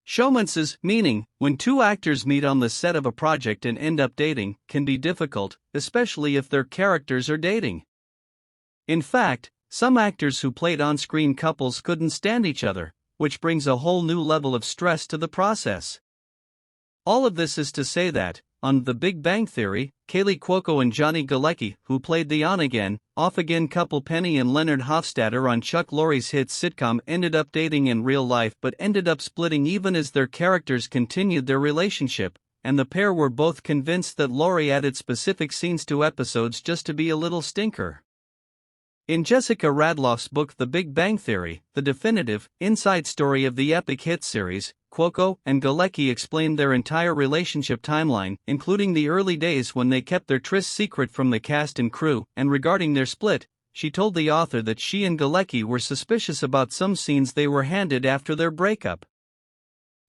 Showmance's meaning, when two actors meet on the set of a project and end up dating, can be difficult, especially if their characters are dating. In fact, some actors who played on-screen couples couldn't stand each other, which brings a whole new level of stress to the process. All of this is to say that, on The Big Bang Theory, Kaley Cuoco and Johnny Galecki, who played the on-again, off-again couple Penny and Leonard Hofstadter on Chuck Lorre's hit sitcom, ended up dating in real life but ended up splitting even as their characters continued their relationship, and the pair were both convinced that Lorre added specific scenes to episodes just to be a little stinker. In Jessica Radloff's book The Big Bang Theory, the definitive, inside story of the epic hit series, Cuoco and Galecki explained their entire relationship timeline, including the early days when they kept their tryst secret from the cast and crew, and regarding their split, she told the author that she and Galecki were suspicious about some scenes they were handed after their breakup.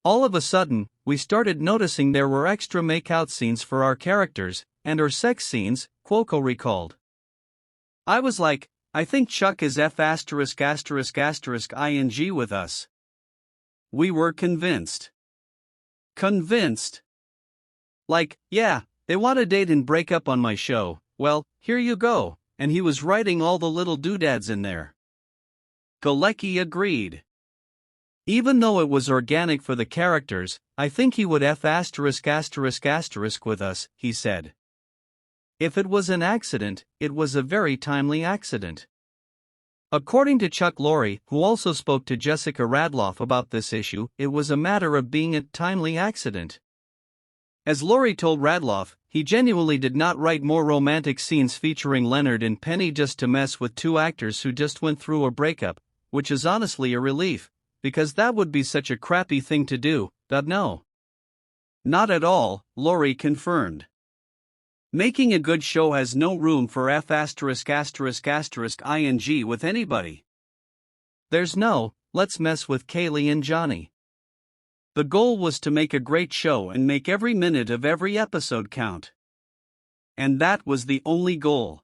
All of a sudden, we started noticing there were extra make-out scenes for our characters, and or sex scenes, Cuoco recalled. I was like, I think Chuck is ing with us. We were convinced. Convinced. Like, yeah, they want to date and break up on my show, well, here you go, and he was writing all the little doodads in there. Galecki agreed. Even though it was organic for the characters, I think he would with us, he said. If it was an accident, it was a very timely accident. According to Chuck Lorre, who also spoke to Jessica Radloff about this issue, it was a matter of being a timely accident. As Lorre told Radloff, he genuinely did not write more romantic scenes featuring Leonard and Penny just to mess with two actors who just went through a breakup, which is honestly a relief, because that would be such a crappy thing to do, no. Not at all, Lorre confirmed. Making a good show has no room for ing with anybody. There's no, let's mess with Kaley and Johnny. The goal was to make a great show and make every minute of every episode count. And that was the only goal.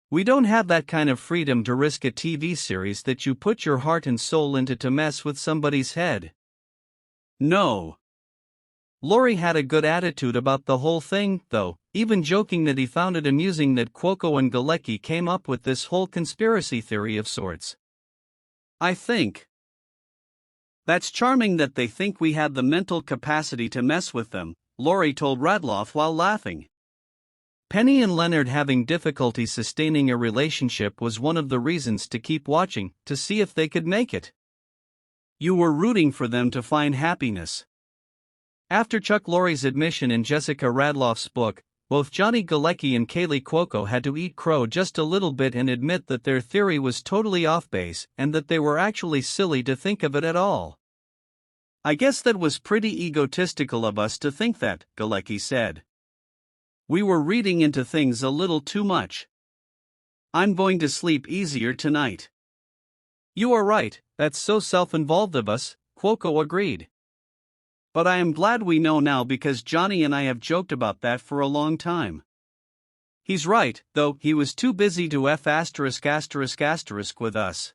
We don't have that kind of freedom to risk a TV series that you put your heart and soul into to mess with somebody's head. No. Lorre had a good attitude about the whole thing, though, even joking that he found it amusing that Cuoco and Galecki came up with this whole conspiracy theory of sorts. I think that's charming that they think we had the mental capacity to mess with them, Lorre told Radloff while laughing. Penny and Leonard having difficulty sustaining a relationship was one of the reasons to keep watching, to see if they could make it. You were rooting for them to find happiness. After Chuck Lorre's admission in Jessica Radloff's book, both Johnny Galecki and Kaley Cuoco had to eat crow just a little bit and admit that their theory was totally off base and that they were actually silly to think of it at all. I guess that was pretty egotistical of us to think that, Galecki said. We were reading into things a little too much. I'm going to sleep easier tonight. You are right, that's so self-involved of us, Cuoco agreed. But I am glad we know now because Johnny and I have joked about that for a long time. He's right, though, he was too busy to with us.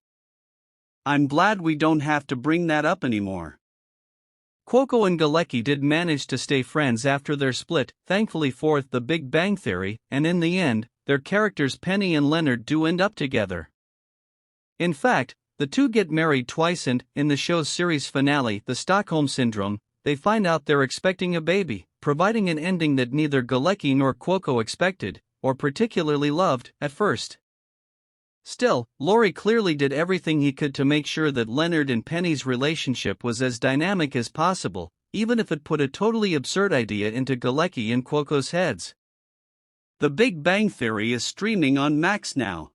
I'm glad we don't have to bring that up anymore. Cuoco and Galecki did manage to stay friends after their split, thankfully for The Big Bang Theory, and in the end, their characters Penny and Leonard do end up together. In fact, the two get married twice and, in the show's series finale, The Stockholm Syndrome, they find out they're expecting a baby, providing an ending that neither Galecki nor Cuoco expected, or particularly loved, at first. Still, Lorre clearly did everything he could to make sure that Leonard and Penny's relationship was as dynamic as possible, even if it put a totally absurd idea into Galecki and Cuoco's heads. The Big Bang Theory is streaming on Max now.